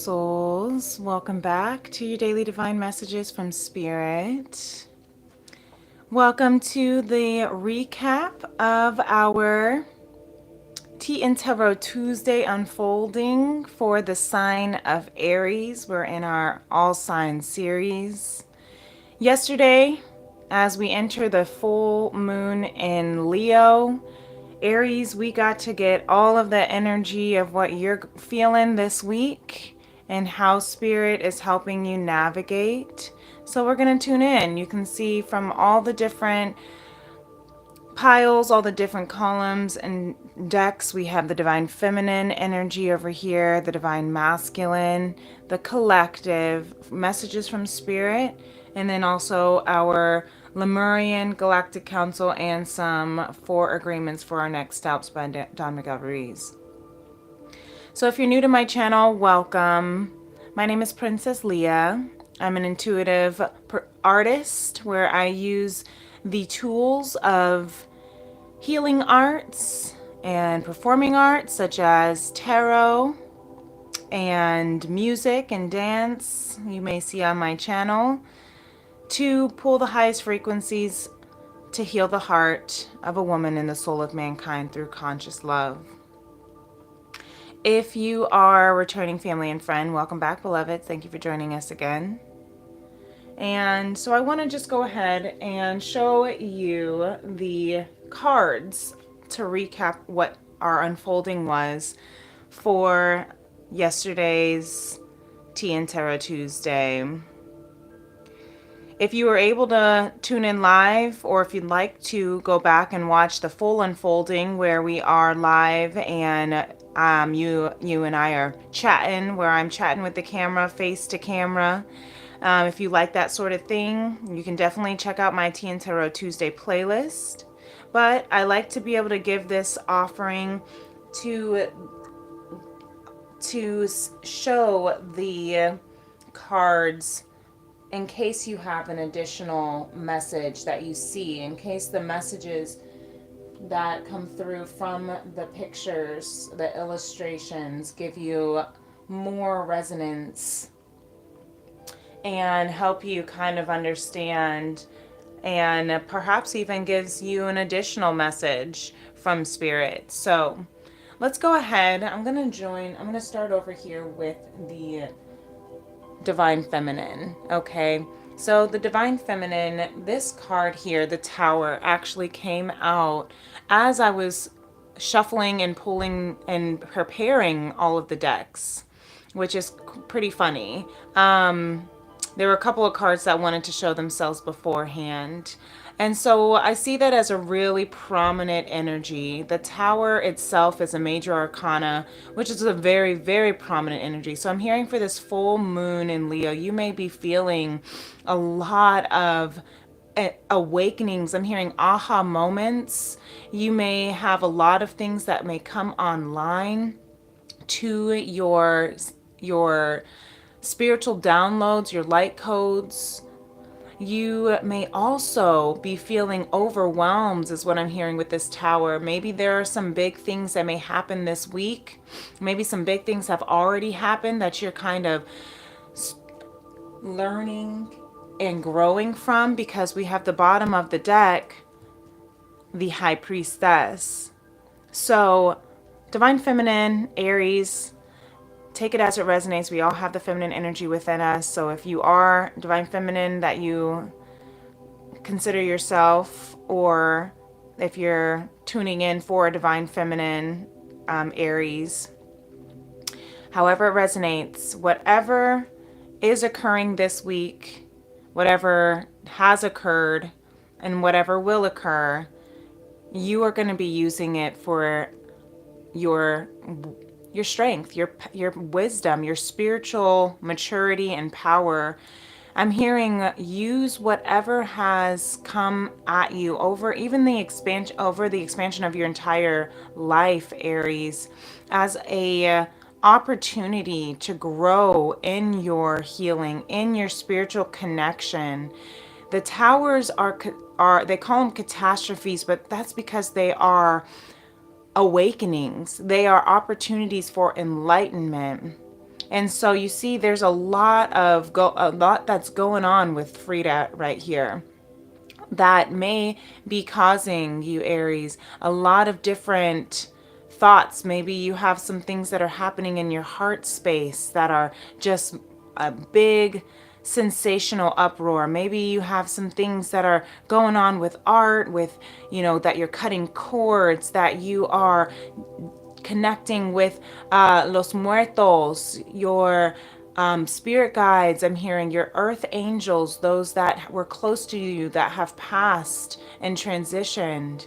souls. Welcome back to your daily divine messages from Spirit. Welcome to the recap of our Tea+Tarot Tuesday unfolding for the sign of Aries. We're in our All Signs series. Yesterday, as we enter the full moon in Leo, Aries, we got to get all of the energy of what you're feeling this week and how Spirit is helping you navigate. So we're going to tune in. You can see from all the different piles, all the different columns and decks, we have the Divine Feminine energy over here, the Divine Masculine, the Collective, messages from Spirit, and then also our Lemurian Galactic Council and some 4 agreements for our next steps by Don Miguel Ruiz. So if you're new to my channel, welcome. My name is Princess Leah. I'm an intuitive artist where I use the tools of healing arts and performing arts such as tarot and music and dance you may see on my channel to pull the highest frequencies to heal the heart of a woman and the soul of mankind through conscious love. If you are a returning family and friend, welcome back, beloved. Thank you for joining us again. And so I want to just go ahead and show you the cards to recap what our unfolding was for yesterday's Tea+Tarot Tuesday. If you were able to tune in live, or if you'd like to go back and watch the full unfolding where we are live and you and I are chatting, where I'm chatting with the camera, face to camera. If you like that sort of thing, you can definitely check out my Tea+Tarot Tuesday playlist. But I like to be able to give this offering to show the cards in case you have an additional message that you see, in case the messages that come through from the pictures, the illustrations, give you more resonance and help you kind of understand, and perhaps even gives you an additional message from Spirit. So let's go ahead. I'm going to start over here with the Divine Feminine. Okay, so the Divine Feminine, this card here, the Tower, actually came out as I was shuffling and pulling and preparing all of the decks, which is pretty funny. There were a couple of cards that wanted to show themselves beforehand. And so I see that as a really prominent energy. The Tower itself is a major arcana, which is a very, very prominent energy. So I'm hearing for this full moon in Leo, you may be feeling a lot of awakenings. I'm hearing aha moments. You may have a lot of things that may come online to your spiritual downloads, your light codes. You may also be feeling overwhelmed, is what I'm hearing with this Tower. Maybe there are some big things that may happen this week. Maybe some big things have already happened that you're kind of learning and growing from, because we have the bottom of the deck, the High Priestess. So Divine Feminine, Aries, take it as it resonates. We all have the feminine energy within us. So if you are Divine Feminine, that you consider yourself, or if you're tuning in for a Divine Feminine, Aries, however it resonates, whatever is occurring this week, whatever has occurred and whatever will occur, you are going to be using it for your strength, your wisdom, your spiritual maturity and power. I'm hearing use whatever has come at you over the expansion of your entire life, Aries, as a opportunity to grow in your healing, in your spiritual connection. The Towers are they call them catastrophes, but that's because they are awakenings. They are opportunities for enlightenment. And so you see there's a lot that's going on with Frida right here that may be causing you, Aries, a lot of different thoughts. Maybe you have some things that are happening in your heart space that are just a big sensational uproar. Maybe you have some things that are going on with art, with, that you're cutting cords, that you are connecting with los muertos, your spirit guides. I'm hearing your earth angels, those that were close to you that have passed and transitioned.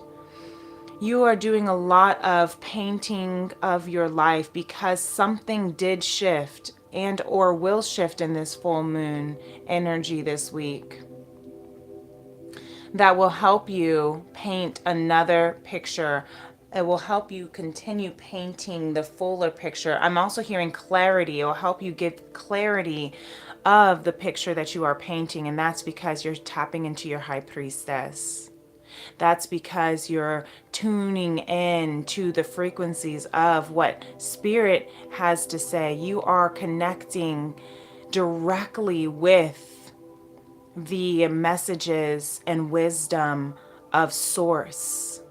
You are doing a lot of painting of your life because something did shift and or will shift in this full moon energy this week that will help you paint another picture. It will help you continue painting the fuller picture. I'm also hearing clarity. It will help you give clarity of the picture that you are painting, and that's because you're tapping into your high priestess. That's because you're tuning in to the frequencies of what spirit has to say. You are connecting directly with the messages and wisdom of source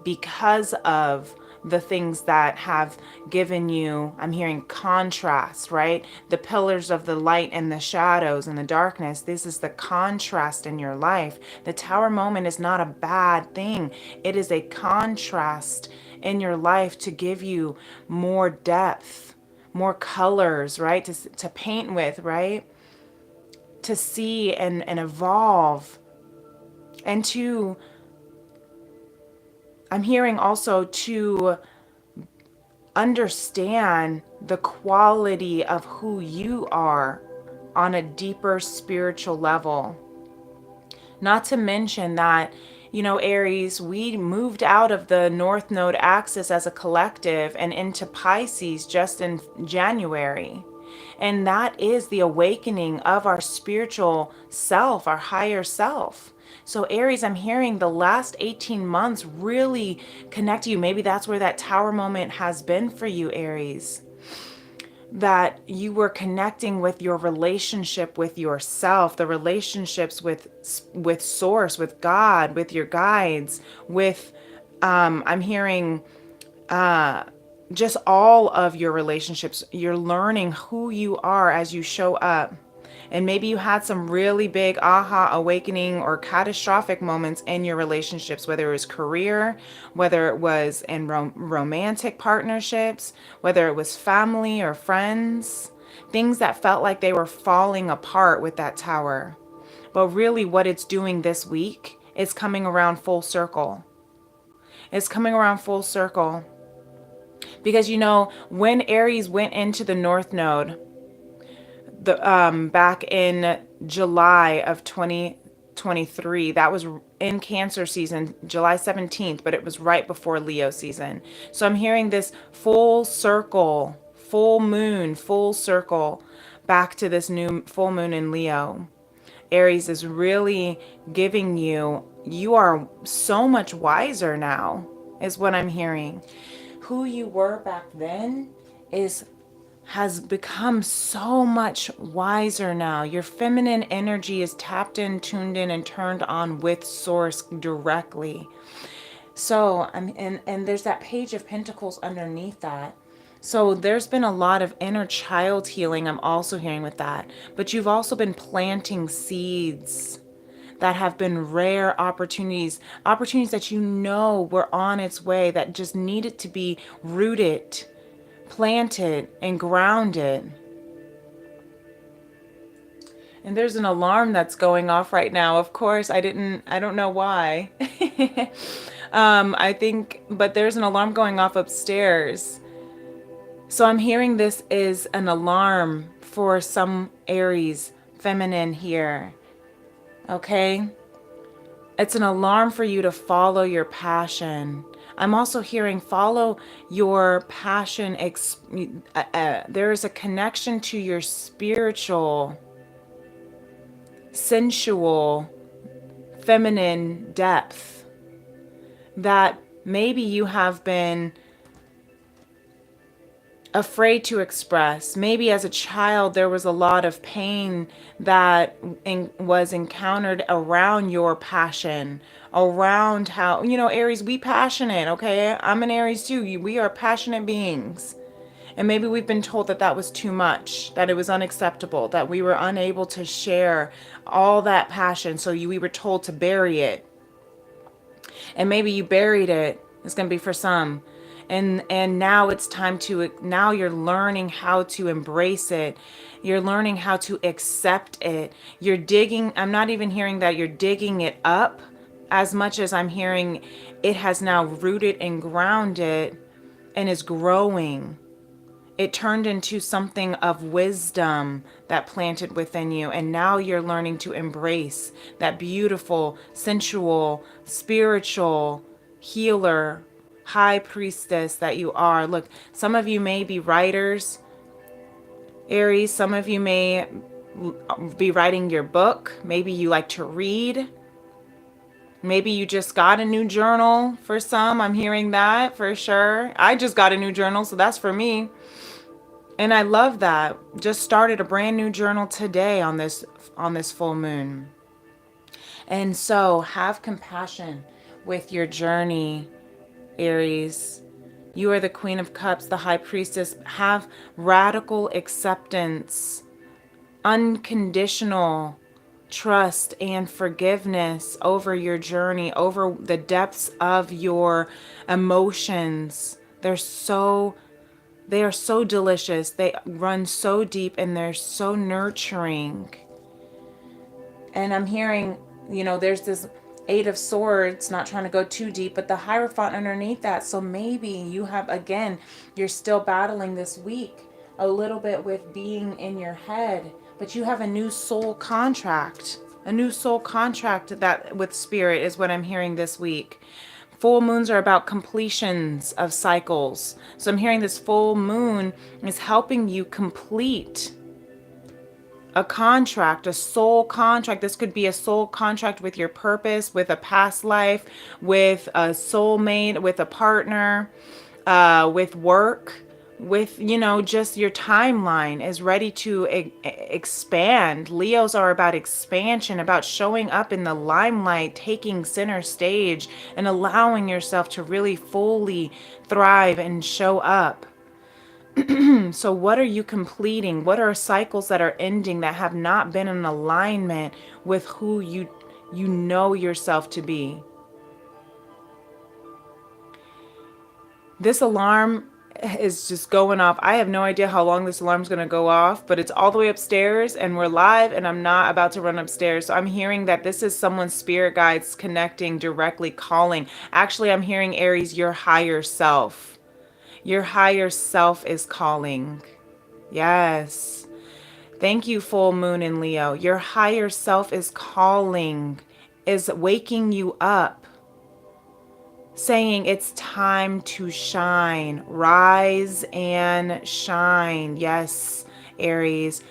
because of the things that have given you, I'm hearing contrast, right? The pillars of the light and the shadows and the darkness. This is the contrast in your life. The tower moment is not a bad thing. It is a contrast in your life to give you more depth, more colors, right? To paint with, right? To see and evolve. And to, I'm hearing also to understand the quality of who you are on a deeper spiritual level. Not to mention that, Aries, we moved out of the North Node axis as a collective and into Pisces just in January. And that is the awakening of our spiritual self, our higher self. So Aries, I'm hearing the last 18 months really connect you. Maybe that's where that tower moment has been for you, Aries. That you were connecting with your relationship with yourself, the relationships with source, with God, with your guides, with I'm hearing just all of your relationships. You're learning who you are as you show up. And maybe you had some really big aha awakening or catastrophic moments in your relationships, whether it was career, whether it was in romantic partnerships, whether it was family or friends, things that felt like they were falling apart with that tower. But really what it's doing this week is coming around full circle. It's coming around full circle. Because when Aries went into the North Node, back in July of 2023, that was in Cancer season, July 17th, but it was right before Leo season. So I'm hearing this full circle, full moon, full circle back to this new full moon in Leo. Aries is really giving you are so much wiser now, is what I'm hearing. Who you were back then has become so much wiser now. Your feminine energy is tapped in, tuned in, and turned on with source directly. So, and there's that page of pentacles underneath that. So there's been a lot of inner child healing I'm also hearing with that. But you've also been planting seeds that have been rare opportunities that were on its way, that just needed to be rooted, planted, and grounded. And there's an alarm that's going off right now. Of course, I don't know why. But there's an alarm going off upstairs. So I'm hearing this is an alarm for some Aries feminine here. Okay? It's an alarm for you to follow your passion. I'm also hearing follow your passion. There is a connection to your spiritual, sensual, feminine depth that maybe you have been afraid to express. Maybe as a child, there was a lot of pain that was encountered around your passion, around how, Aries, we passionate, okay? I'm an Aries too. We are passionate beings. And maybe we've been told that that was too much, that it was unacceptable, that we were unable to share all that passion. So we were told to bury it. And maybe you buried it. It's going to be for some. And now it's time to, now you're learning how to embrace it. You're learning how to accept it. You're digging, I'm not even hearing that you're digging it up as much as I'm hearing it has now rooted and grounded and is growing. It turned into something of wisdom that planted within you. And now you're learning to embrace that beautiful, sensual, spiritual, healer, high priestess that you are. Look, some of you may be writers, Aries. Some of you may be writing your book. Maybe you like to read. Maybe you just got a new journal for some. I'm hearing that for sure. I just got a new journal, so that's for me. And I love that. Just started a brand new journal today on this full moon. And so have compassion with your journey, Aries. You are the Queen of Cups, the High Priestess. Have radical acceptance, unconditional trust and forgiveness over your journey, over the depths of your emotions. They are so delicious. They run so deep and they're so nurturing. And I'm hearing, there's this Eight of Swords, not trying to go too deep, but the Hierophant underneath that. So maybe you have, again, you're still battling this week a little bit with being in your head, but you have a new soul contract. A new soul contract that with spirit is what I'm hearing this week. Full moons are about completions of cycles. So I'm hearing this full moon is helping you complete a contract, a soul contract. This could be a soul contract with your purpose, with a past life, with a soulmate, with a partner, with work, with, just your timeline is ready to expand. Leos are about expansion, about showing up in the limelight, taking center stage, and allowing yourself to really fully thrive and show up. So what are you completing? What are cycles that are ending that have not been in alignment with who you know yourself to be? This alarm is just going off. I have no idea how long this alarm is going to go off, but it's all the way upstairs and we're live and I'm not about to run upstairs. So I'm hearing that this is someone's spirit guides connecting, directly calling. Actually, I'm hearing, Aries, your higher self. Your higher self is calling. Yes. Thank you, full moon in Leo. Your higher self is calling, is waking you up, saying it's time to shine. Rise and shine. Yes, Aries.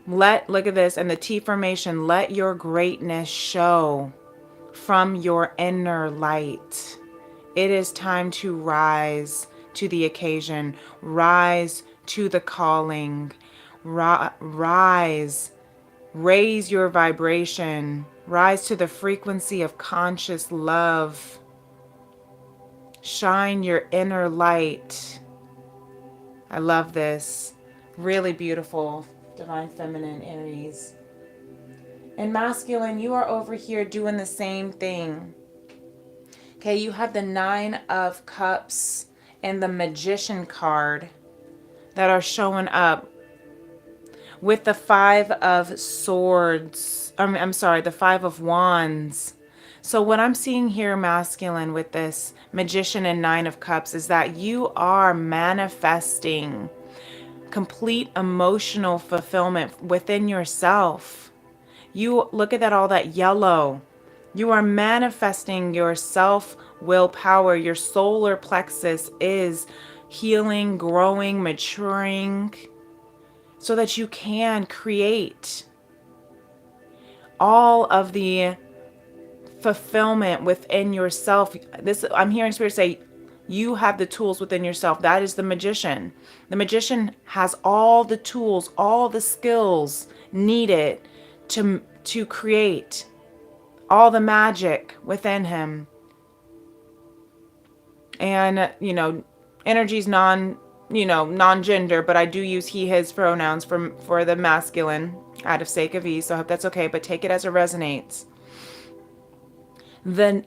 Look at this. And the T formation, let your greatness show from your inner light. It is time to rise to the occasion. Rise to the calling. Rise. Raise your vibration. Rise to the frequency of conscious love. Shine your inner light. I love this. Really beautiful. Divine Feminine, Aries. And masculine, you are over here doing the same thing. Okay, you have the Nine of Cups and the Magician card that are showing up with the Five of Swords. I'm sorry, the Five of Wands. So what I'm seeing here, masculine, with this Magician and Nine of Cups is that you are manifesting complete emotional fulfillment within yourself. You look at that, all that yellow. You are manifesting your self-willpower. Your solar plexus is healing, growing, maturing, so that you can create all of the fulfillment within yourself. This, I'm hearing Spirit say, You have the tools within yourself. That is the magician. The magician has all the tools, all the skills needed to create all the magic within him. And, energy's non-gender, but I do use he, his pronouns for the masculine out of sake of ease. So I hope that's okay, but take it as it resonates. The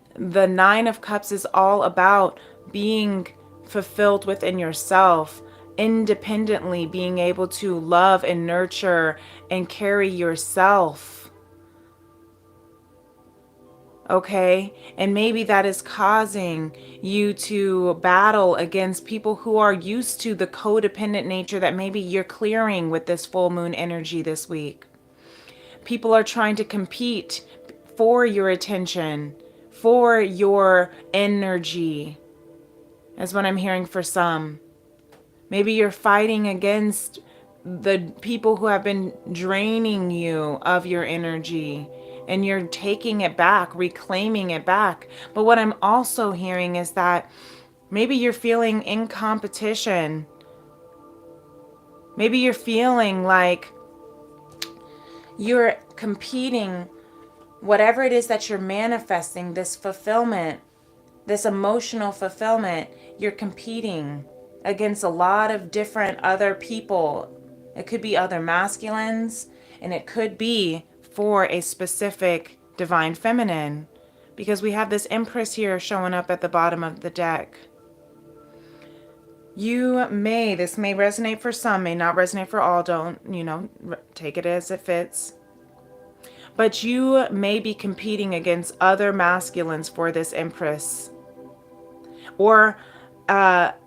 Nine of Cups is all about being fulfilled within yourself, independently being able to love and nurture and carry yourself. Okay, and maybe that is causing you to battle against people who are used to the codependent nature that maybe you're clearing with this full moon energy this week. People are trying to compete for your attention, for your energy, is what I'm hearing for some. Maybe you're fighting against the people who have been draining you of your energy, and you're taking it back, reclaiming it back. But what I'm also hearing is that maybe you're feeling in competition. Maybe you're feeling like you're competing, whatever it is that you're manifesting, this fulfillment, this emotional fulfillment, you're competing against a lot of different other people. It could be other masculines, and it could be for a specific divine feminine, because we have this Empress here showing up at the bottom of the deck. This may resonate for some, may not resonate for all. Don't, take it as it fits. But you may be competing against other masculines for this Empress. Or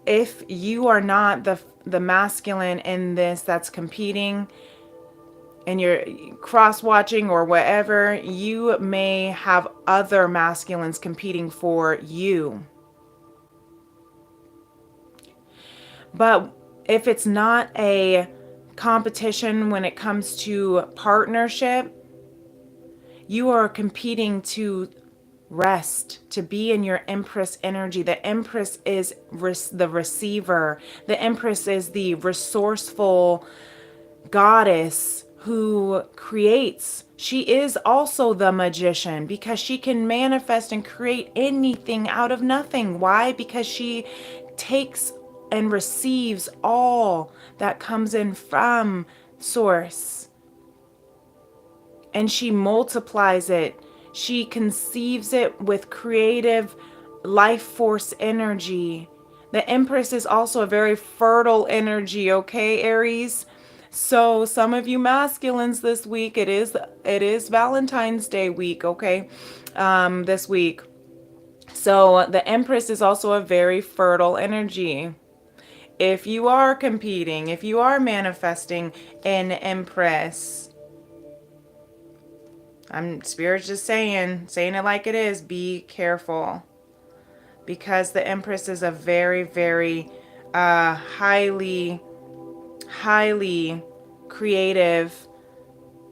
if you are not the masculine in this that's competing, and you're cross-watching or whatever, you may have other masculines competing for you. But if it's not a competition when it comes to partnership, you are competing to rest, to be in your Empress energy. The Empress is the receiver. The Empress is the resourceful goddess who creates. She is also the magician, because she can manifest and create anything out of nothing. Why? Because she takes and receives all that comes in from source, and she multiplies it. She conceives it with creative life force energy. The Empress is also a very fertile energy, okay, Aries? So some of you masculines this week, it is Valentine's Day week, okay? This week. So the Empress is also a very fertile energy. If you are competing, if you are manifesting an Empress, Spirit's just saying it like it is, be careful. Because the Empress is a very, very highly creative,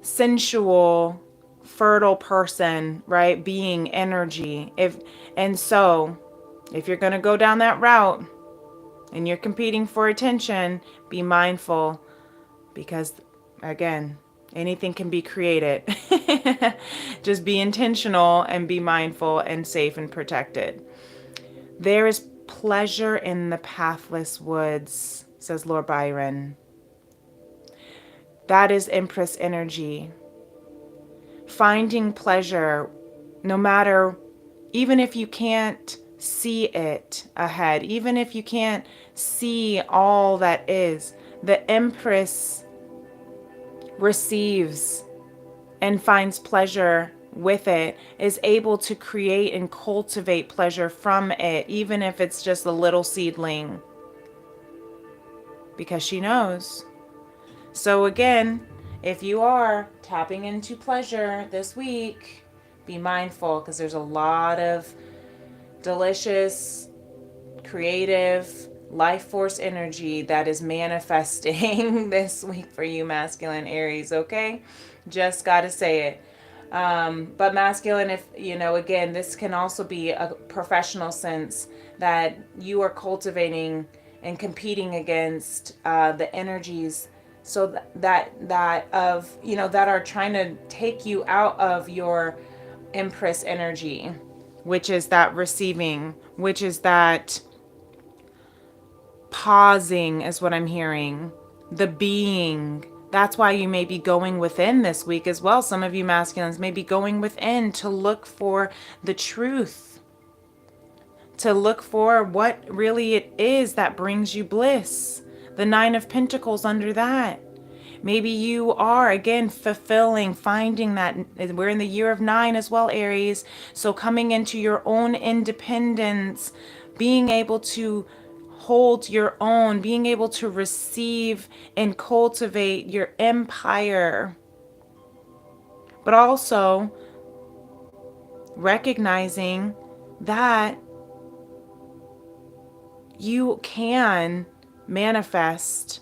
sensual, fertile person, right? Being energy. If you're going to go down that route and you're competing for attention, be mindful, because again, anything can be created. Just be intentional and be mindful and safe and protected. There is pleasure in the pathless woods, says Lord Byron. That is Empress energy. Finding pleasure, no matter, even if you can't see it ahead, even if you can't see all that is, the Empress receives and finds pleasure with it, is able to create and cultivate pleasure from it, even if it's just a little seedling, because she knows. So again, if you are tapping into pleasure this week, be mindful, because there's a lot of delicious, creative, life force energy that is manifesting this week for you masculine Aries, okay? Just gotta say it. But masculine, if you know, again, this can also be a professional sense that you are cultivating and competing against the energies, so that of, you know, that are trying to take you out of your Empress energy, which is that receiving, which is that pausing, is what I'm hearing. The being. That's why you may be going within this week as well. Some of you masculines may be going within to look for the truth, to look for what really it is that brings you bliss. The Nine of Pentacles under that. Maybe you are, again, fulfilling, finding that we're in the year of 9 as well, Aries. So coming into your own independence, being able to hold your own, being able to receive and cultivate your empire. But also recognizing that you can manifest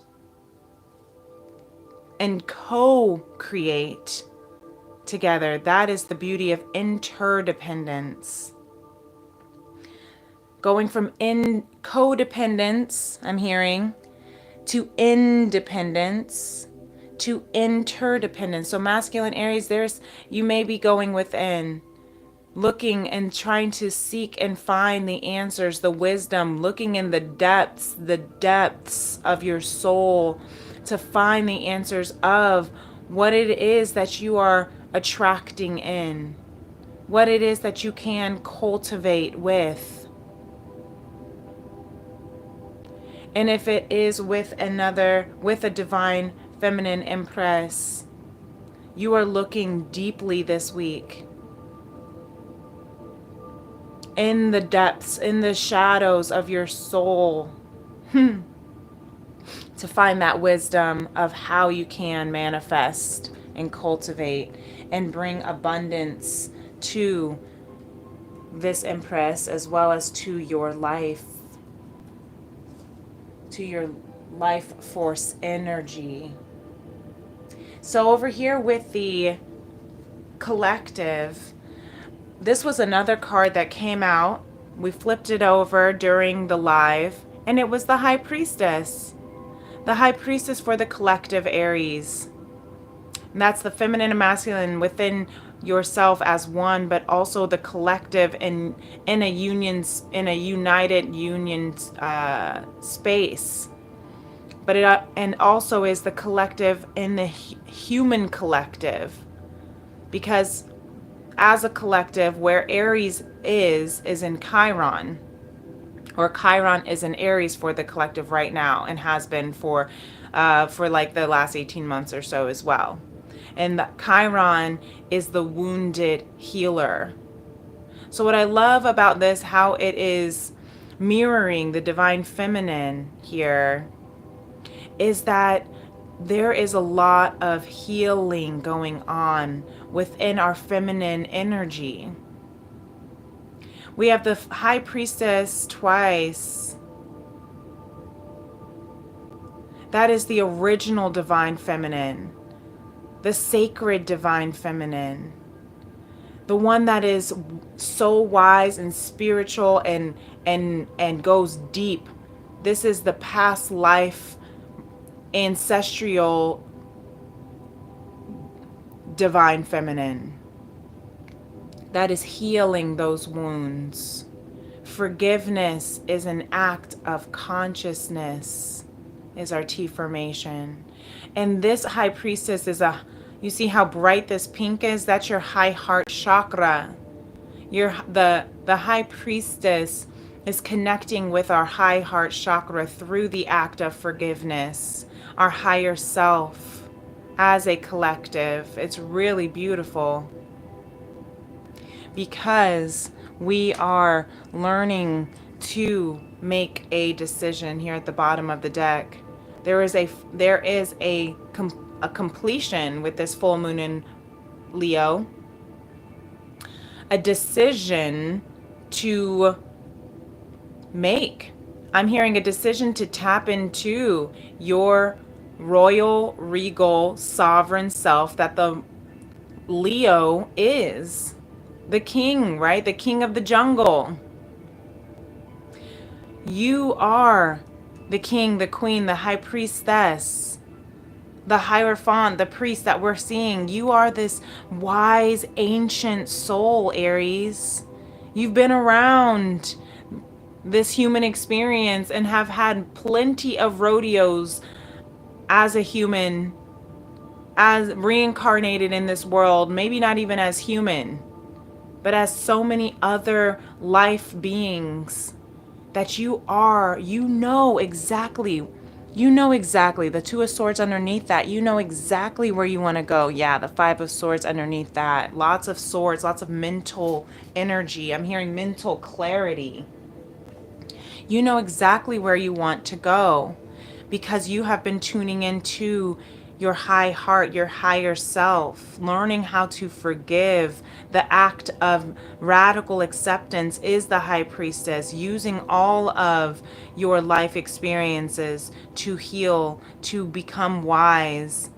and co-create together. That is the beauty of interdependence. Going from codependence, I'm hearing, to independence, to interdependence. So masculine Aries, you may be going within, looking and trying to seek and find the answers, the wisdom, looking in the depths of your soul to find the answers of what it is that you are attracting in, what it is that you can cultivate with. And if it is with a divine feminine empress, you are looking deeply this week in the depths, in the shadows of your soul, to find that wisdom of how you can manifest and cultivate and bring abundance to this empress, as well as to your life, to your life force energy. So over here with the collective, this was another card that came out. We flipped it over during the live, and it was the High Priestess. The High Priestess for the collective Aries. And that's the feminine and masculine within yourself as one, but also the collective in a united union space. But it and also is the collective in the human collective, because as a collective, where Aries is in Chiron, or Chiron is in Aries for the collective right now, and has been for like the last 18 months or so as well. And the Chiron is the wounded healer. So what I love about this, how it is mirroring the divine feminine here, is that there is a lot of healing going on within our feminine energy. We have the High Priestess twice. That is the original divine feminine, the sacred divine feminine, the one that is so wise and spiritual and goes deep. This is the past life ancestral divine feminine that is healing those wounds. Forgiveness is an act of consciousness, is our T formation. And this High Priestess is you see how bright this pink is? That's your high heart chakra. The High Priestess is connecting with our high heart chakra through the act of forgiveness, our higher self as a collective. It's really beautiful, because we are learning to make a decision here at the bottom of the deck. There is a completion with this full moon in Leo, a decision to make. I'm hearing a decision to tap into your royal, regal, sovereign self that the Leo is the king, right? The king of the jungle. You are the king, the queen, the high priestess, the hierophant, the priest that we're seeing. You are this wise, ancient soul, Aries. You've been around this human experience and have had plenty of rodeos as a human, as reincarnated in this world, maybe not even as human, but as so many other life beings that you know exactly the Two of Swords underneath that. You know exactly where you want to go. Yeah, the Five of Swords underneath that. Lots of swords, lots of mental energy. I'm hearing mental clarity. You know exactly where you want to go because you have been tuning into your high heart, your higher self, learning how to forgive. The act of radical acceptance is the high priestess, using all of your life experiences to heal, to become wise,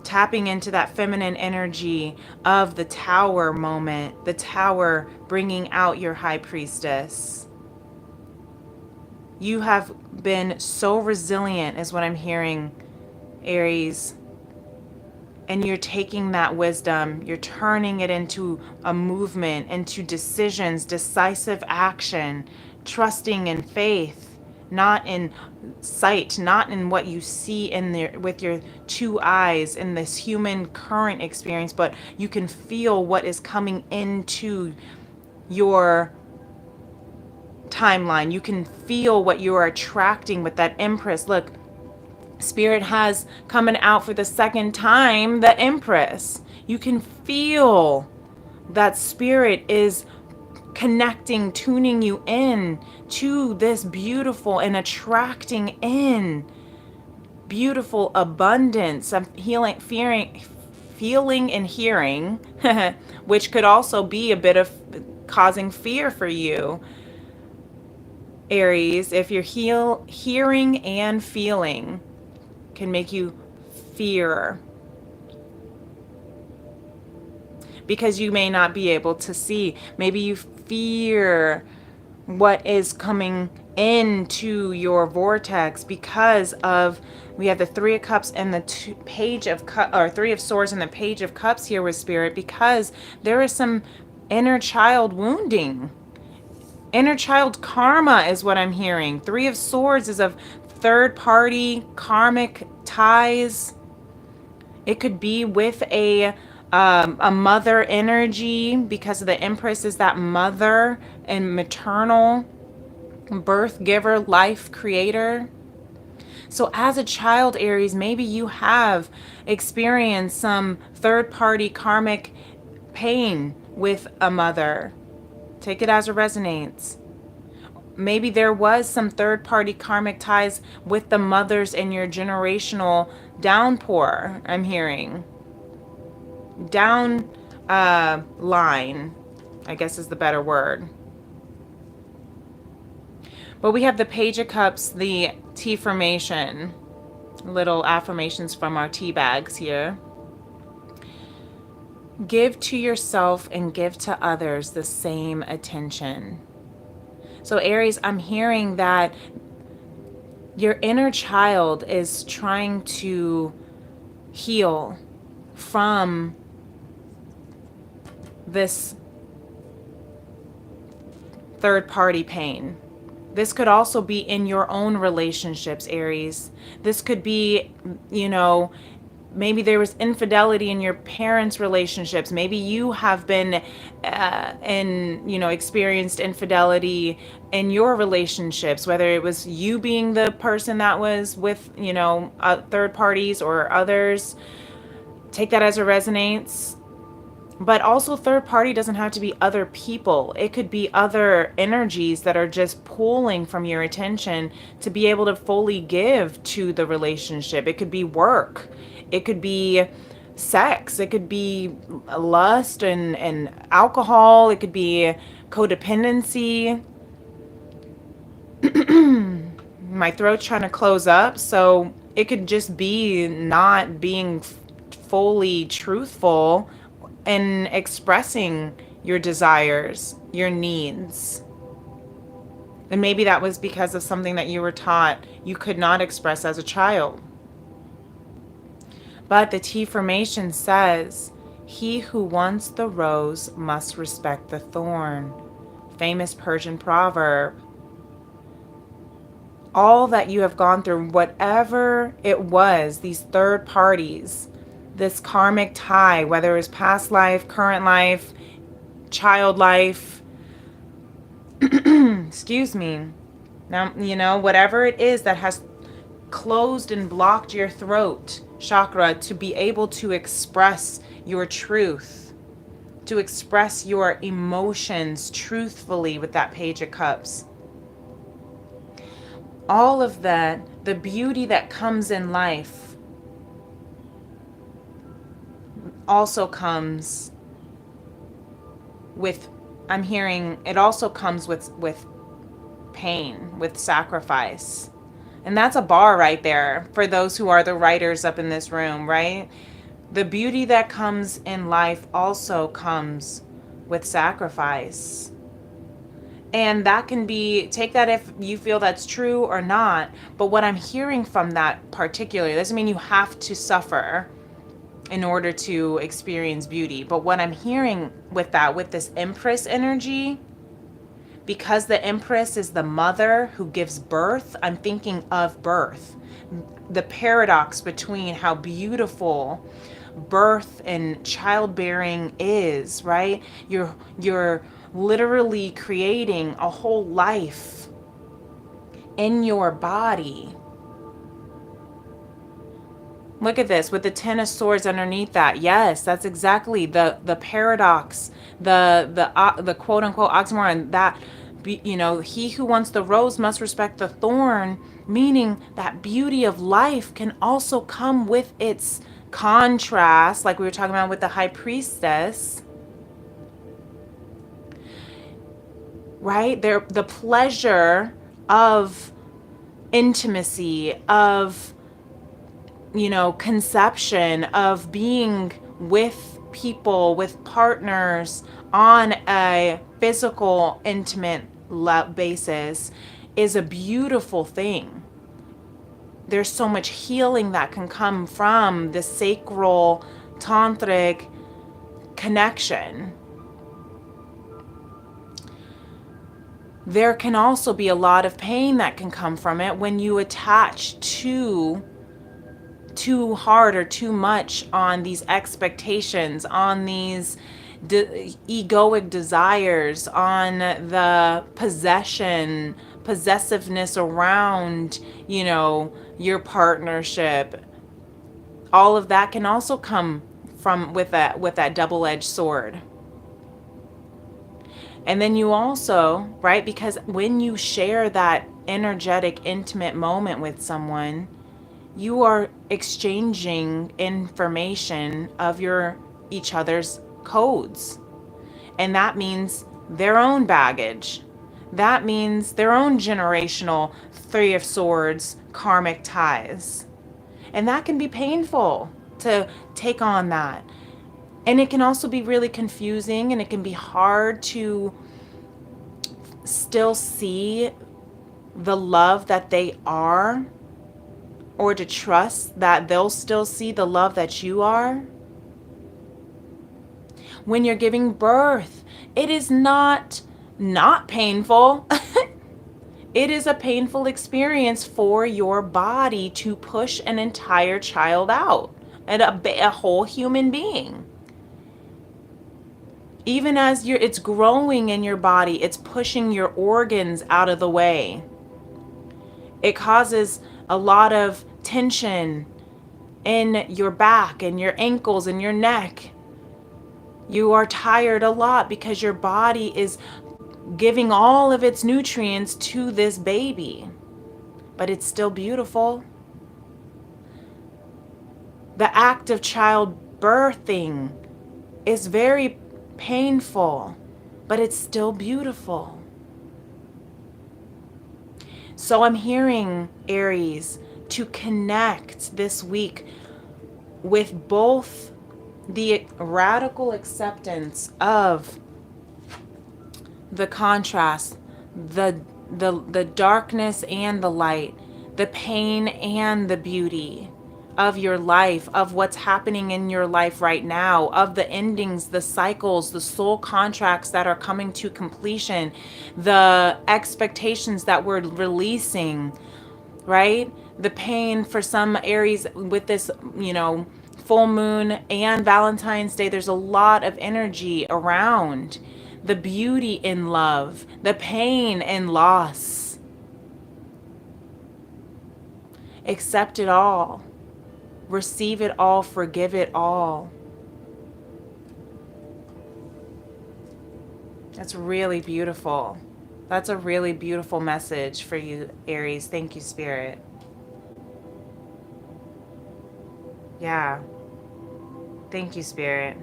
tapping into that feminine energy of the tower moment, the tower bringing out your high priestess. You have been so resilient, is what I'm hearing, Aries. And you're taking that wisdom, you're turning it into a movement, into decisions, decisive action, trusting in faith, not in sight, not in what you see in there with your two eyes in this human current experience, but you can feel what is coming into your timeline. You can feel what you are attracting with that Empress. Look, Spirit has coming out for the second time the Empress. You can feel that Spirit is connecting, tuning you in to this beautiful and attracting in beautiful abundance. I'm feeling and hearing, which could also be a bit of causing fear for you, Aries. If you're hearing and feeling can make you fear because you may not be able to see. Maybe you fear what is coming into your vortex because of we have the Three of Cups and the Page of Cups, or Three of Swords and the Page of Cups here with Spirit, because there is some inner child wounding. Inner child karma is what I'm hearing. Three of Swords is of third party karmic ties. It could be with a mother energy because of the Empress is that mother and maternal birth giver, life creator. So as a child, Aries, maybe you have experienced some third party karmic pain with a mother. Take it as it resonates. Maybe there was some third party karmic ties with the mothers in your generational downpour, I'm hearing. Down line, I guess is the better word. But we have the Page of Cups, the Tea formation. Little affirmations from our tea bags here. Give to yourself and give to others the same attention. So Aries, I'm hearing that your inner child is trying to heal from this third party pain. This could also be in your own relationships, Aries. This could be, maybe there was infidelity in your parents' relationships. Maybe you have been experienced infidelity in your relationships, whether it was you being the person that was with, third parties or others. Take that as it resonates. But also third party doesn't have to be other people. It could be other energies that are just pulling from your attention to be able to fully give to the relationship. It could be work. It could be sex. It could be lust and alcohol. It could be codependency. My throat's trying to close up. So it could just be not being fully truthful in expressing your desires, your needs. And maybe that was because of something that you were taught you could not express as a child. But the Tea formation says, he who wants the rose must respect the thorn. Famous Persian proverb. All that you have gone through, whatever it was, these third parties, this karmic tie, whether it's past life, current life, child life, excuse me. Now, whatever it is that has closed and blocked your throat chakra to be able to express your truth, to express your emotions truthfully with that Page of Cups. All of that, the beauty that comes in life also comes with, I'm hearing, it also comes with pain, with sacrifice. And that's a bar right there for those who are the writers up in this room, right? The beauty that comes in life also comes with sacrifice. And that can be, take that if you feel that's true or not. But what I'm hearing from that particularly, doesn't mean you have to suffer in order to experience beauty. But what I'm hearing with that, with this Empress energy, because the Empress is the mother who gives birth, I'm thinking of birth. The paradox between how beautiful birth and childbearing is, right? You're literally creating a whole life in your body. Look at this with the Ten of Swords underneath that. Yes, that's exactly the paradox, the quote unquote oxymoron, that he who wants the rose must respect the thorn, meaning that beauty of life can also come with its contrast, like we were talking about with the High Priestess. Right? The pleasure of intimacy, of conception, of being with people, with partners on a physical, intimate basis is a beautiful thing. There's so much healing that can come from the sacral, tantric connection. There can also be a lot of pain that can come from it when you attach too hard or too much on these expectations, on these egoic desires, on the possessiveness around, your partnership. All of that can also come from with that double-edged sword. And then you also, right, because when you share that energetic, intimate moment with someone, you are exchanging information of each other's codes. And that means their own baggage. That means their own generational Three of Swords karmic ties. And that can be painful to take on that. And it can also be really confusing, and it can be hard to still see the love that they are, or to trust that they'll still see the love that you are. When you're giving birth, it is not painful. It is a painful experience for your body to push an entire child out, and a whole human being. Even as it's growing in your body, it's pushing your organs out of the way. It causes a lot of tension in your back and your ankles and your neck. You are tired a lot because your body is giving all of its nutrients to this baby. But it's still beautiful. The act of childbirthing is very painful, but it's still beautiful. So I'm hearing, Aries, to connect this week with both the radical acceptance of the contrast, the darkness and the light, the pain and the beauty of your life, of what's happening in your life right now, of the endings, the cycles, the soul contracts that are coming to completion, the expectations that we're releasing, right? The pain for some Aries with this, full moon and Valentine's Day, there's a lot of energy around the beauty in love, the pain in loss. Accept it all. Receive it all. Forgive it all. That's really beautiful. That's a really beautiful message for you, Aries. Thank you, Spirit. Yeah. Thank you, Spirit.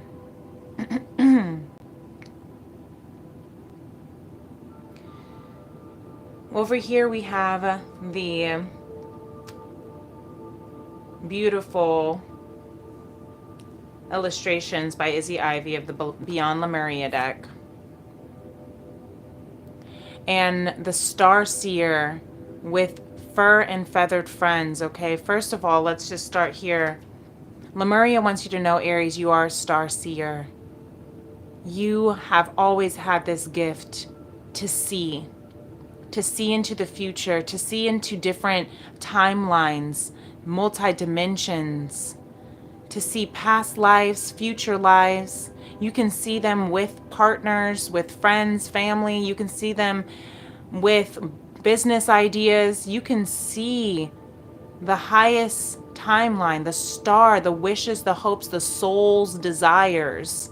Over here we have the beautiful illustrations by Izzy Ivy of the Beyond Lemuria deck. And the Star Seer with fur and feathered friends. Okay, first of all, let's just start here. Lemuria wants you to know, Aries, you are a Star Seer. You have always had this gift to see into the future, to see into different timelines, multi-dimensions, to see past lives, future lives. You can see them with partners, with friends, family. You can see them with business ideas. You can see the highest timeline, the star, the wishes, the hopes, the soul's desires.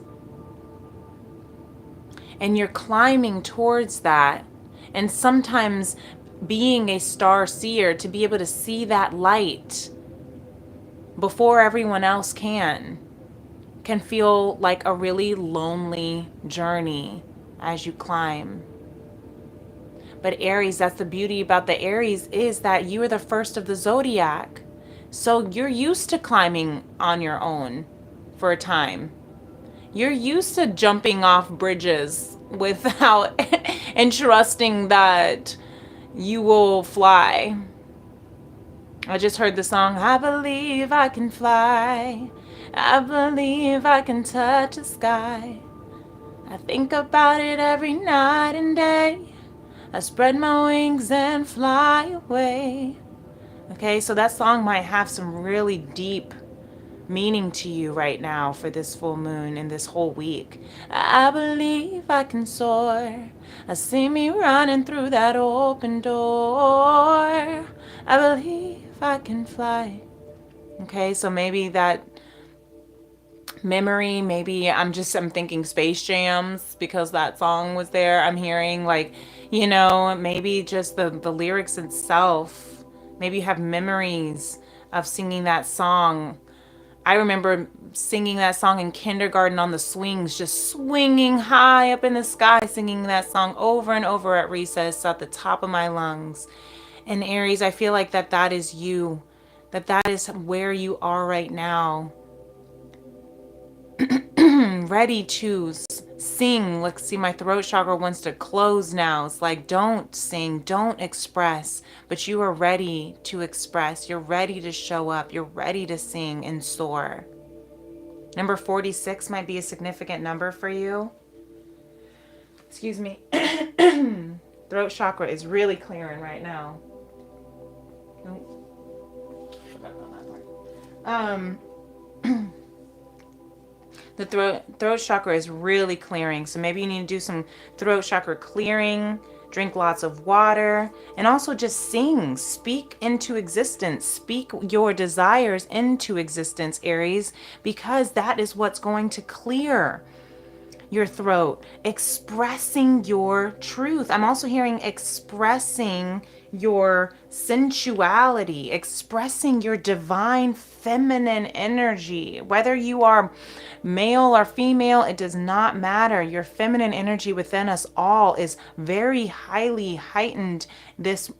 And you're climbing towards that. And sometimes being a star seer, to be able to see that light before everyone else can feel like a really lonely journey as you climb. But Aries, that's the beauty about the Aries, is that you are the first of the zodiac. So you're used to climbing on your own for a time. You're used to jumping off bridges without and trusting that you will fly. I just heard the song, I believe I can fly. I believe I can touch the sky. I think about it every night and day. I spread my wings and fly away. Okay, so that song might have some really deep meaning to you right now for this full moon and this whole week. I believe I can soar. I see me running through that open door. I believe I can fly. Okay, so maybe that memory, maybe I'm thinking Space Jams because that song was there. I'm hearing maybe just the lyrics itself. Maybe you have memories of singing that song. I remember singing that song in kindergarten on the swings, just swinging high up in the sky, singing that song over and over at recess at the top of my lungs. And Aries, I feel like that is you, that is where you are right now. Ready to sing. Let's see, my throat chakra wants to close now. It's like, don't sing, don't express, but you are ready to express. You're ready to show up. You're ready to sing and soar. Number 46 might be a significant number for you. Excuse me. Throat chakra is really clearing right now. Forgot about that part. The throat chakra is really clearing. So maybe you need to do some throat chakra clearing, drink lots of water, and also just sing, speak into existence, speak your desires into existence, Aries, because that is what's going to clear your throat. Expressing your truth. I'm also hearing expressing your sensuality, expressing your divine feminine energy. Whether you are male or female, it does not matter. Your feminine energy within us all is very highly heightened this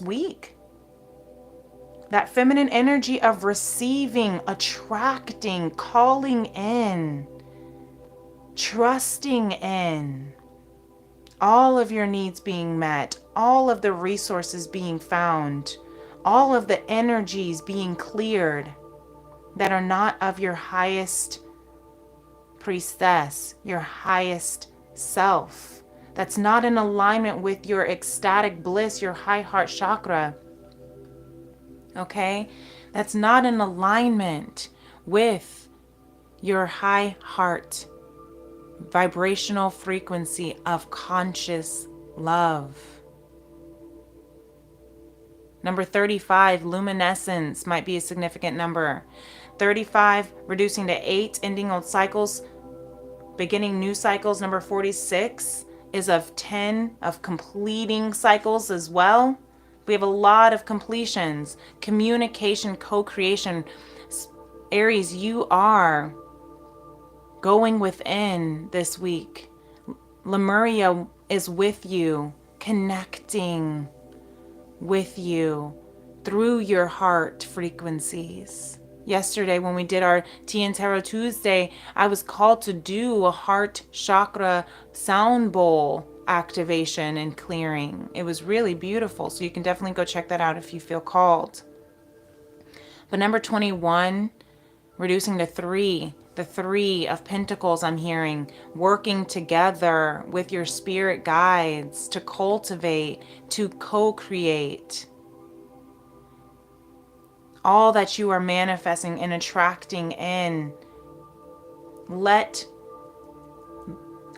week. That feminine energy of receiving, attracting, calling in, trusting in, all of your needs being met, all of the resources being found, all of the energies being cleared that are not of your highest priestess, your highest self. That's not in alignment with your ecstatic bliss, your high heart chakra. Okay? That's not in alignment with your high heart vibrational frequency of conscious love. Number 35, luminescence, might be a significant number. 35, reducing to 8, ending old cycles, beginning new cycles. Number 46 is of 10, of completing cycles as well. We have a lot of completions, communication, co-creation. Aries, you are going within this week. Lemuria is with you, connecting with you through your heart frequencies. Yesterday, when we did our Tea and Tarot Tuesday, I was called to do a heart chakra sound bowl activation and clearing. It was really beautiful, so you can definitely go check that out if you feel called. But number 21, reducing to 3, the 3 of Pentacles, I'm hearing, working together with your spirit guides to cultivate, to co-create all that you are manifesting and attracting in. Let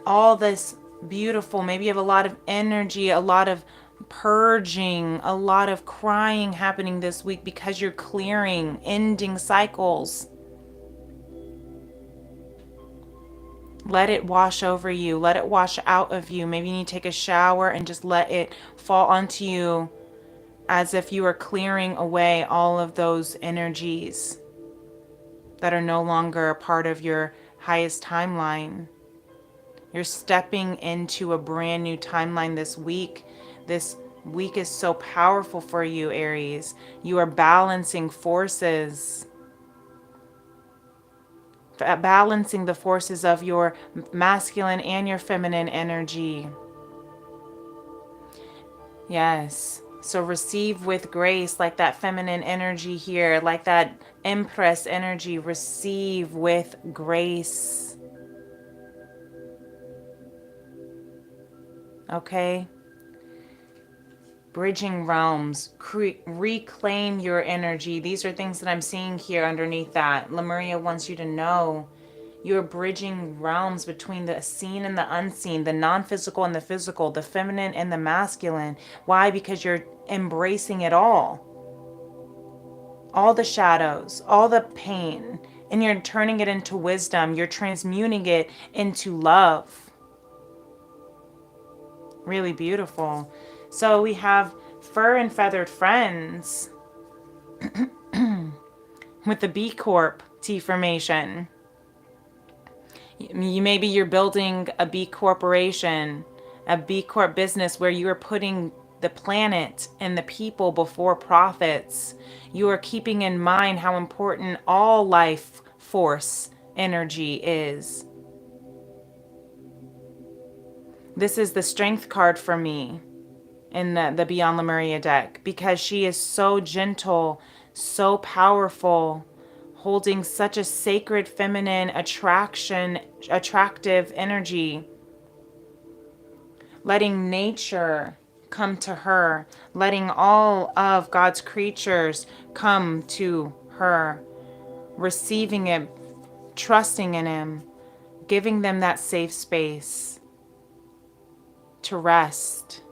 all this beautiful, maybe you have a lot of energy, a lot of purging, a lot of crying happening this week because you're clearing, ending cycles. Let it wash over you. Let it wash out of you. Maybe you need to take a shower and just let it fall onto you as if you are clearing away all of those energies that are no longer a part of your highest timeline. You're stepping into a brand new timeline this week. This week is so powerful for you, Aries. You are balancing forces. Balancing the forces of your masculine and your feminine energy. Yes. So receive with grace, like that feminine energy here, like that Empress energy. Receive with grace. Okay? Bridging realms. Reclaim your energy. These are things that I'm seeing here underneath that. Lemuria wants you to know you're bridging realms between the seen and the unseen, the non-physical and the physical, the feminine and the masculine. Why? Because you're embracing it all the shadows, all the pain, and you're turning it into wisdom. You're transmuting it into love. Really beautiful. So we have fur and feathered friends with the B Corp T formation. Maybe you're building a B corporation, a B Corp business where you are putting the planet and the people before profits. You are keeping in mind how important all life force energy is. This is the strength card for me in the Beyond Lemuria deck, because she is so gentle, so powerful, holding such a sacred feminine attractive energy, letting nature come to her, letting all of God's creatures come to her, receiving it, trusting in him, giving them that safe space to rest.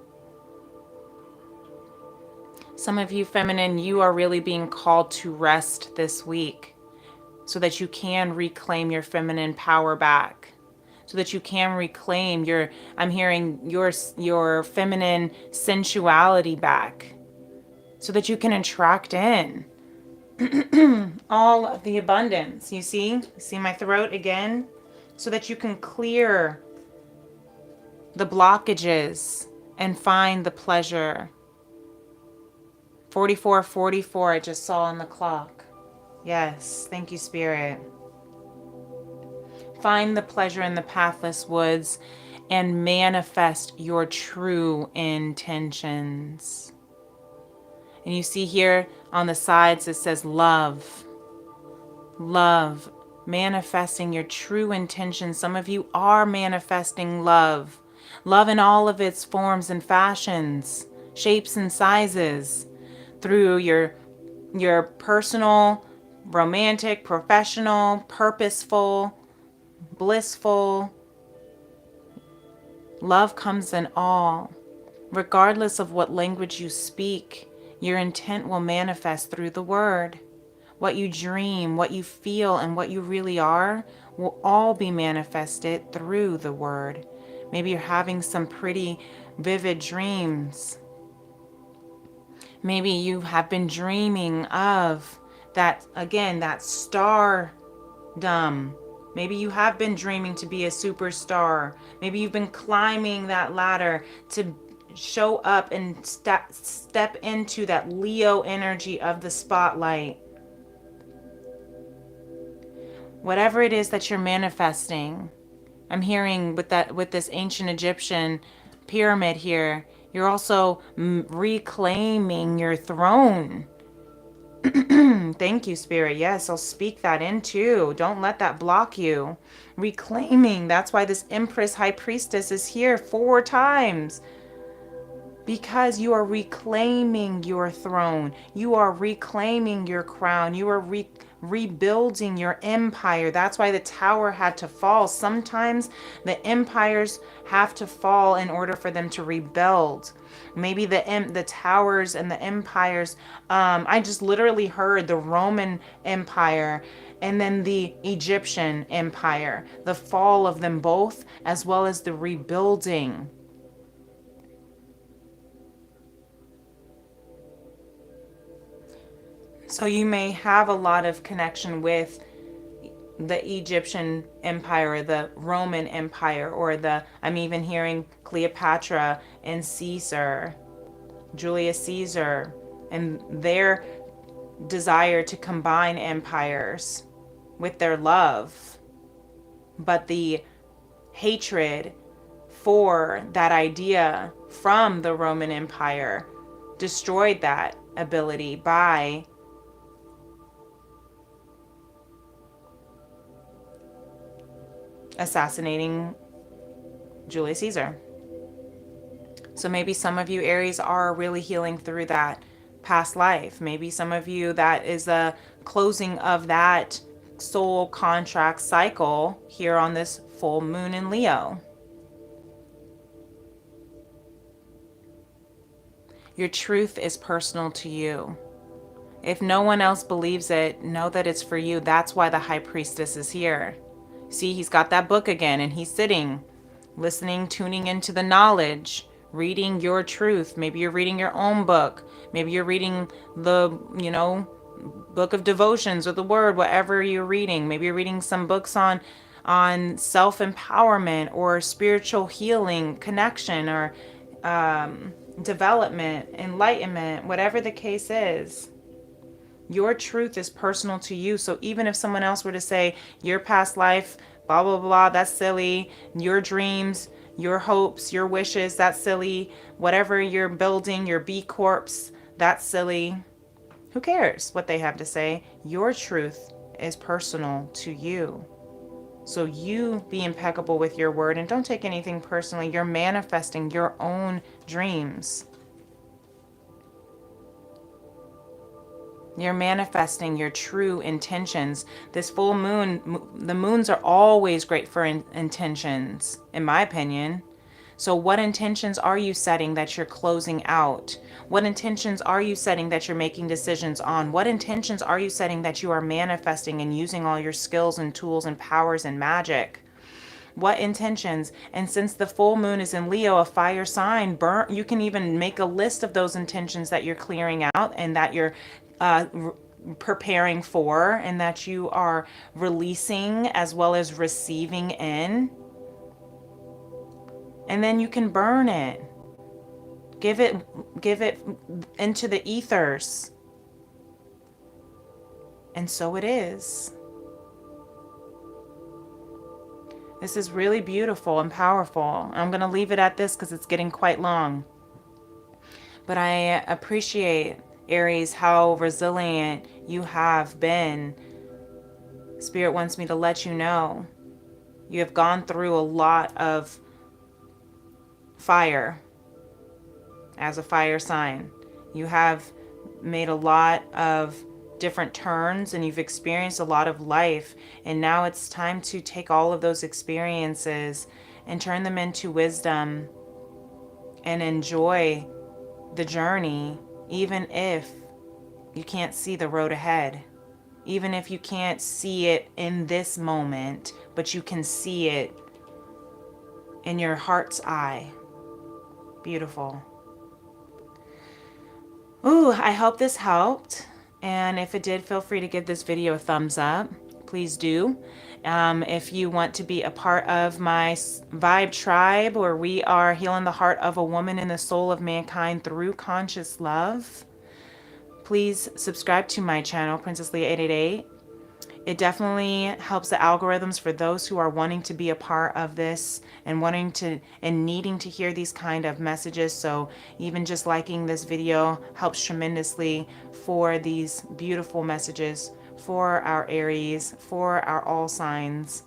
Some of you feminine, you are really being called to rest this week so that you can reclaim your feminine power back, so that you can reclaim your, I'm hearing your feminine sensuality back, so that you can attract in all of the abundance. You see my throat again? So that you can clear the blockages and find the pleasure 4444 I just saw on the clock. Yes, thank you, Spirit. Find the pleasure in the pathless woods and manifest your true intentions. And you see here on the sides it says love. Love. Manifesting your true intentions. Some of you are manifesting love. Love in all of its forms and fashions, shapes and sizes, through your personal, romantic, professional, purposeful, blissful. Love comes in all. Regardless of what language you speak, your intent will manifest through the word. What you dream, what you feel, and what you really are will all be manifested through the word. Maybe you're having some pretty vivid dreams. Maybe you have been dreaming of that, again, that stardom. Maybe you have been dreaming to be a superstar. Maybe you've been climbing that ladder to show up and step into that Leo energy of the spotlight. Whatever it is that you're manifesting, I'm hearing with this ancient Egyptian pyramid here, you're also reclaiming your throne. Thank you, Spirit. Yes, I'll speak that in too. Don't let that block you. Reclaiming. That's why this Empress High Priestess is here 4 times. Because you are reclaiming your throne. You are reclaiming your crown. You are rebuilding your empire. That's why the tower had to fall. Sometimes the empires have to fall in order for them to rebuild. Maybe the towers and the empires. I just literally heard the Roman Empire and then the Egyptian Empire. The fall of them both, as well as the rebuilding. So you may have a lot of connection with the Egyptian Empire, or the Roman Empire, or I'm even hearing Cleopatra and Caesar, Julius Caesar, and their desire to combine empires with their love. But the hatred for that idea from the Roman Empire destroyed that ability by assassinating Julius Caesar. So maybe some of you Aries are really healing through that past life. Maybe some of you, that is a closing of that soul contract cycle here on this full moon in Leo. Your truth is personal to you. If no one else believes it, know that it's for you. That's why the High Priestess is here. See, he's got that book again, and he's sitting, listening, tuning into the knowledge, reading your truth. Maybe you're reading your own book. Maybe you're reading the, book of devotions or the word, whatever you're reading. Maybe you're reading some books on self-empowerment or spiritual healing, connection, or development, enlightenment, whatever the case is. Your truth is personal to you. So even if someone else were to say your past life, blah, blah, blah, that's silly. Your dreams, your hopes, your wishes, that's silly. Whatever you're building, your B Corps, that's silly. Who cares what they have to say? Your truth is personal to you. So you be impeccable with your word and don't take anything personally. You're manifesting your own dreams. You're manifesting your true intentions. This full moon, the moons are always great for intentions, in my opinion. So what intentions are you setting that you're closing out? What intentions are you setting that you're making decisions on? What intentions are you setting that you are manifesting and using all your skills and tools and powers and magic? What intentions? And since the full moon is in Leo, a fire sign, you can even make a list of those intentions that you're clearing out and that you're preparing for, and that you are releasing as well as receiving in. And then you can burn it. Give it into the ethers. And so it is. This is really beautiful and powerful. I'm going to leave it at this because it's getting quite long. But I appreciate, Aries, how resilient you have been. Spirit wants me to let you know you have gone through a lot of fire as a fire sign. You have made a lot of different turns and you've experienced a lot of life, and now it's time to take all of those experiences and turn them into wisdom and enjoy the journey, even if you can't see the road ahead, even if you can't see it in this moment, but you can see it in your heart's eye. Beautiful. Ooh, I hope this helped. And if it did, feel free to give this video a thumbs up. Please do. If you want to be a part of my Vibe Tribe, where we are healing the heart of a woman and the soul of mankind through conscious love, please subscribe to my channel, Princess Leah 888. It definitely helps the algorithms for those who are wanting to be a part of this and wanting to and needing to hear these kind of messages. So even just liking this video helps tremendously for these beautiful messages for our Aries, for our all signs,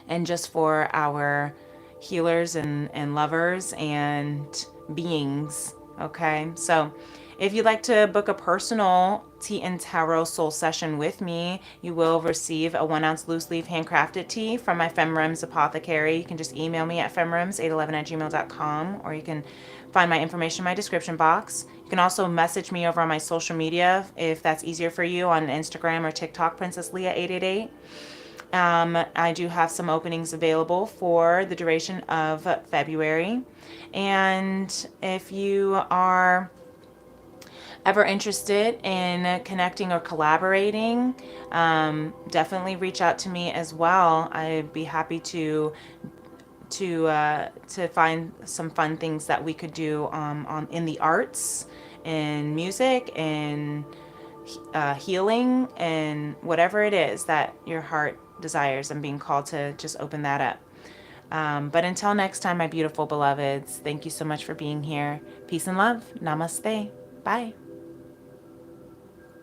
and just for our healers and lovers and beings. Okay, so if you'd like to book a personal tea and tarot soul session with me, you will receive a 1-ounce loose leaf handcrafted tea from my FemRems apothecary. You can just email me at femrems811@gmail.com, or you can find my information in my description box. You can also message me over on my social media if that's easier for you, on Instagram or TikTok, Princess Leah 888. I do have some openings available for the duration of February. And if you are ever interested in connecting or collaborating, definitely reach out to me as well. I'd be happy to find some fun things that we could do in the arts, in music, in healing, and whatever it is that your heart desires. I'm being called to just open that up. But until next time, my beautiful beloveds, thank you so much for being here. Peace and love. Namaste. Bye.